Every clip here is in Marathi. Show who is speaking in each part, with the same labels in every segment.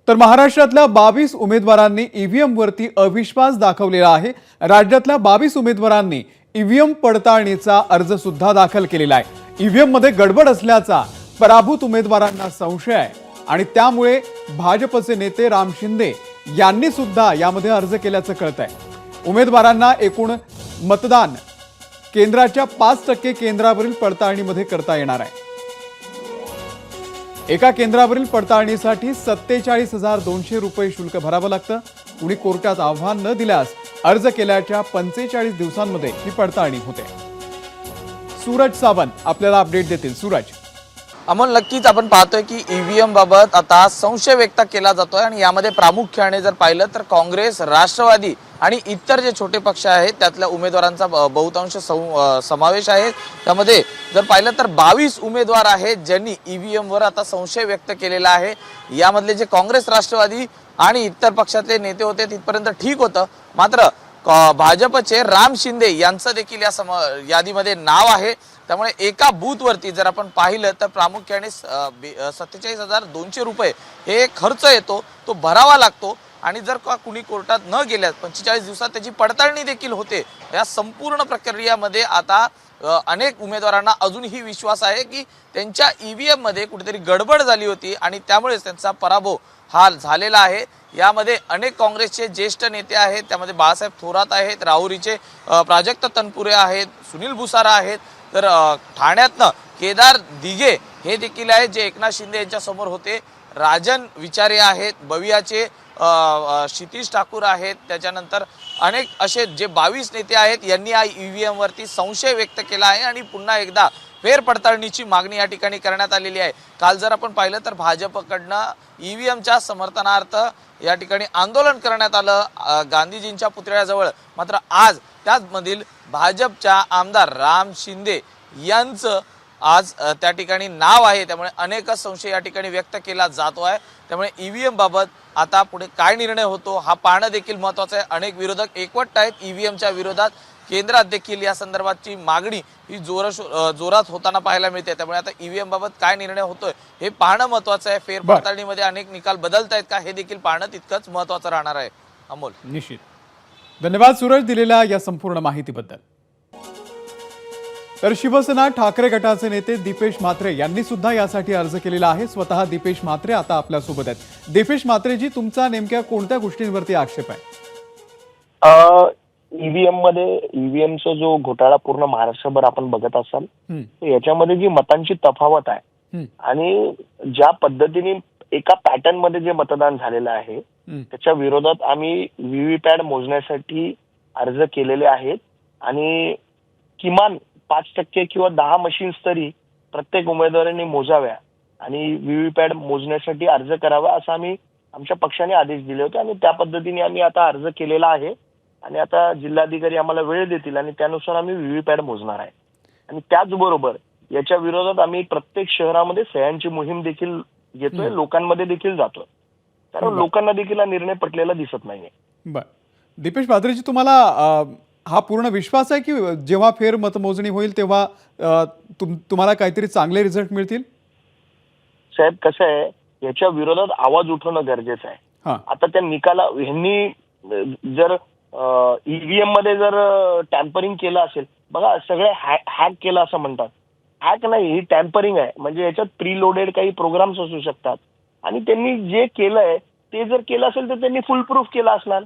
Speaker 1: तर महाराष्ट्रातल्या 22 उमेदवारांनी ईव्हीएम वरती अविश्वास दाखवलेला आहे। राज्यातल्या 22 उमेदवारांनी ईव्हीएम पडताळणीचा अर्ज सुद्धा दाखल केलेला आहे। ईव्हीएम मध्ये गडबड असल्याचा पराभूत उमेदवारांना संशय आहे आणि त्यामुळे भाजपचे नेते राम शिंदे यांनी सुद्धा यामध्ये अर्ज केल्याचं कळतंय। उमेदवारांना एकूण मतदान केंद्राच्या 5% केंद्रावरील पडताळणीमध्ये करता येणार आहे। एका केंद्रावरील पडताळणीसाठी 47,200 रुपये शुल्क भरावं लागतं। कुणी कोर्टात आव्हान न दिल्यास अर्ज केल्याच्या 45 दिवसांमध्ये ही पडताळणी होते। सूरज सावंत आपल्याला अपडेट देतील। सूरज,
Speaker 2: अमोल, नक्कीच आपण पाहतोय की ईव्हीएम बाबत आता संशय व्यक्त केला जातोय आणि यामध्ये प्रामुख्याने जर पाहिलं तर काँग्रेस, राष्ट्रवादी आणि इतर जे छोटे पक्ष आहेत त्यातल्या उमेदवारांचा बहुतांश समावेश आहे। त्यामध्ये जर पाहिलं तर 22 उमेदवार आहेत ज्यांनी ईव्हीएम वर आता संशय व्यक्त केलेला आहे। यामधले जे काँग्रेस, राष्ट्रवादी आणि इतर पक्षातले नेते होते तिथपर्यंत ठीक होतं, मात्र भाजपचे राम शिंदे यांचं देखील या यादीमध्ये नाव आहे। त्यामुळे एका बूथवरती जर आपण पाहिलं तर प्रामुख्याने 47,200 रुपये हे खर्च येतो, तो भरावा लागतो आणि जर कुणी कोर्टात न गेल्यास 45 दिवसात त्याची पडताळणी देखील होते। या संपूर्ण प्रक्रियेमध्ये आता अनेक उमेदवारांना अजूनही विश्वास आहे की त्यांच्या ईव्हीएम मध्ये कुठेतरी गडबड झाली होती आणि त्यामुळेच त्यांचा पराभव हा झालेला आहे। यामध्ये अनेक काँग्रेसचे ज्येष्ठ नेते आहेत, त्यामध्ये बाळासाहेब थोरात आहेत, राहुरीचे प्राजक्त तनपुरे आहेत, सुनील भुसारा आहेत, तर ठाण्यातनं केदार दिघे हे देखील आहेत जे एकनाथ शिंदे यांच्या समोर होते, राजन विचारे आहेत, बवियाचे क्षितिज ठाकूर आहेत, त्याच्यानंतर अनेक असे जे 22 नेते आहेत यांनी या ईव्हीएम वरती संशय व्यक्त केला आहे आणि पुन्हा एकदा फेरपडताळणीची मागणी या ठिकाणी करण्यात आलेली आहे। काल जर आपण पाहिलं तर भाजपकडनं ईव्हीएमच्या समर्थनार्थ या ठिकाणी आंदोलन करण्यात आलं गांधीजींच्या पुतळ्याजवळ, मात्र आज त्याचमधील भाजपच्या आमदार राम शिंदे यांचं आज त्या ठिकाणी नाव आहे। त्यामुळे अनेक संशय या ठिकाणी व्यक्त केला जातो आहे। त्यामुळे ईव्हीएम बाबत आता पुढे काय निर्णय होतो हा पाहणं देखील महत्त्वाचं आहे। अनेक विरोधक एकवट आहेत ईव्हीएमच्या विरोधात, केंद्रात देखील या संदर्भातची मागणी ही जोरात होताना पाहायला मिळते। त्यामुळे आता ईव्हीएम बाबत काय निर्णय होतोय हे पाहणं महत्त्वाचं आहे। फेरपडताळणीमध्ये अनेक निकाल बदलत आहेत का हे देखील पाहणं तितकंच महत्त्वाचं राहणार आहे। अमोल,
Speaker 1: निश्चित धन्यवाद सूरज दिलेल्या या संपूर्ण माहितीबद्दल। तर शिवसेना ठाकरे गटाचे नेते दीपेश म्हात्रे यांनी सुद्धा यासाठी अर्ज केलेला आहे। स्वतः दीपेश म्हात्रे आता आपल्या सोबत आहेत। दीपेश म्हात्रेजी, तुमचा नेमक्या कोणत्या गोष्टींवरती आक्षेप आहे?
Speaker 3: ईव्हीएमचा जो घोटाळा पूर्ण महाराष्ट्रभर आपण बघत असाल, याच्यामध्ये जी मतांची तफावत आहे आणि ज्या पद्धतीने एका पॅटर्न मध्ये जे मतदान झालेलं आहे त्याच्या विरोधात आम्ही व्हीव्हीपॅट मोजण्यासाठी अर्ज केलेले आहेत आणि किमान 5% किंवा 10 मशीन्स तरी प्रत्येक उमेदवारांनी मोजाव्या आणि व्हीव्हीपॅट मोजण्यासाठी अर्ज करावा असं आम्ही आमच्या पक्षाने आदेश दिले होते आणि त्या पद्धतीने आम्ही आता अर्ज केलेला आहे आणि आता जिल्हाधिकारी आम्हाला वेळ देतील आणि त्यानुसार आम्ही व्हीव्हीपॅट मोजणार आहे। आणि त्याचबरोबर याच्या विरोधात आम्ही प्रत्येक शहरामध्ये सह्यांची मोहीम देखील घेतोय, लोकांमध्ये देखील जातोय, कारण लोकांना देखील हा निर्णय पटलेला दिसत नाहीये।
Speaker 1: बर, दीपेश म्हात्रेजी, तुम्हाला हा पूर्ण विश्वास आहे की जेव्हा फेर मतमोजणी होईल तेव्हा तुम्हाला काहीतरी चांगले रिझल्ट मिळतील?
Speaker 3: साहेब, कसं आहे, याच्या विरोधात आवाज उठवणं गरजेचं आहे। आता त्या निकाला ह्यांनी जर ईव्हीएम मध्ये जर टॅम्परिंग केलं असेल, बघा सगळे हॅक केलं असं म्हणतात, हॅक नाही, ही टॅम्परिंग आहे। म्हणजे याच्यात प्रीलोडेड काही प्रोग्राम्स असू शकतात आणि त्यांनी जे केलंय ते जर केलं असेल तर त्यांनी फुल प्रूफ केलं असणार।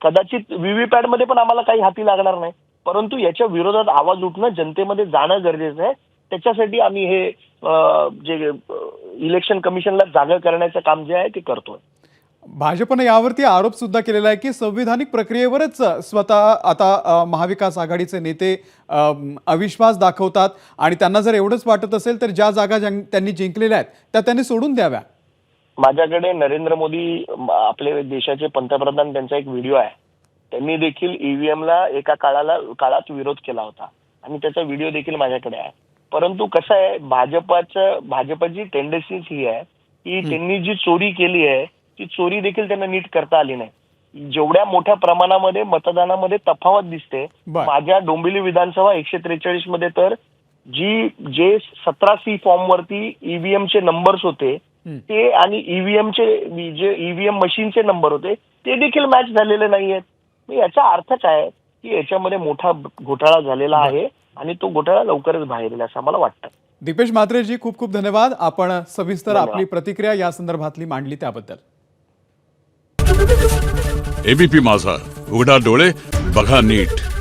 Speaker 3: कदाचित व्हीव्हीपॅट मध्ये पण आम्हाला काही हाती लागणार नाही, परंतु याच्या विरोधात आवाज उठणं, जनतेमध्ये जाणं गरजेचं आहे। त्याच्यासाठी आम्ही हे जे इलेक्शन कमिशनला जागा करण्याचं काम जे आहे ते करतोय।
Speaker 1: भाजपने यावरती आरोप सुद्धा केलेला आहे की संविधानिक प्रक्रियेवरच स्वतः आता महाविकास आघाडीचे नेते अविश्वास दाखवतात आणि त्यांना जर एवढंच वाटत असेल तर ज्या जागा त्यांनी जिंकलेल्या आहेत त्या त्यांनी सोडून द्याव्या।
Speaker 3: माझ्याकडे नरेंद्र मोदी आपले देशाचे पंतप्रधान त्यांचा एक व्हिडिओ आहे, त्यांनी देखील ईव्हीएमला एका काळात विरोध केला होता आणि त्याचा व्हिडिओ देखील माझ्याकडे आहे। परंतु कसं आहे, भाजपची टेंडन्सी ही आहे की त्यांनी जी चोरी केली आहे ती चोरी देखील त्यांना नीट करता आली नाही। जेवढ्या मोठ्या प्रमाणामध्ये मतदानामध्ये तफावत दिसते, माझ्या डोंबिवली विधानसभा 143 मध्ये तर जे 17C फॉर्म वरती ईव्हीएमचे नंबर्स होते ते आणि ईव्हीएमचे जे ईव्हीएम मशीनचे नंबर होते ते देखील मॅच झालेले नाहीयेत. याचा अर्थ काय की याच्यामध्ये मोठा घोटाळा झालेला आहे आणि तो घोटाळा लवकरच बाहेर येईल असं मला वाटतं.
Speaker 1: दीपेश म्हात्रेजी, खूप खूप धन्यवाद. आपण सविस्तर
Speaker 3: धन्यवाद.
Speaker 1: आपली प्रतिक्रिया या संदर्भातली मांडली त्याबद्दल.
Speaker 4: एबीपी माझा, उघडा डोळे बघा नीट.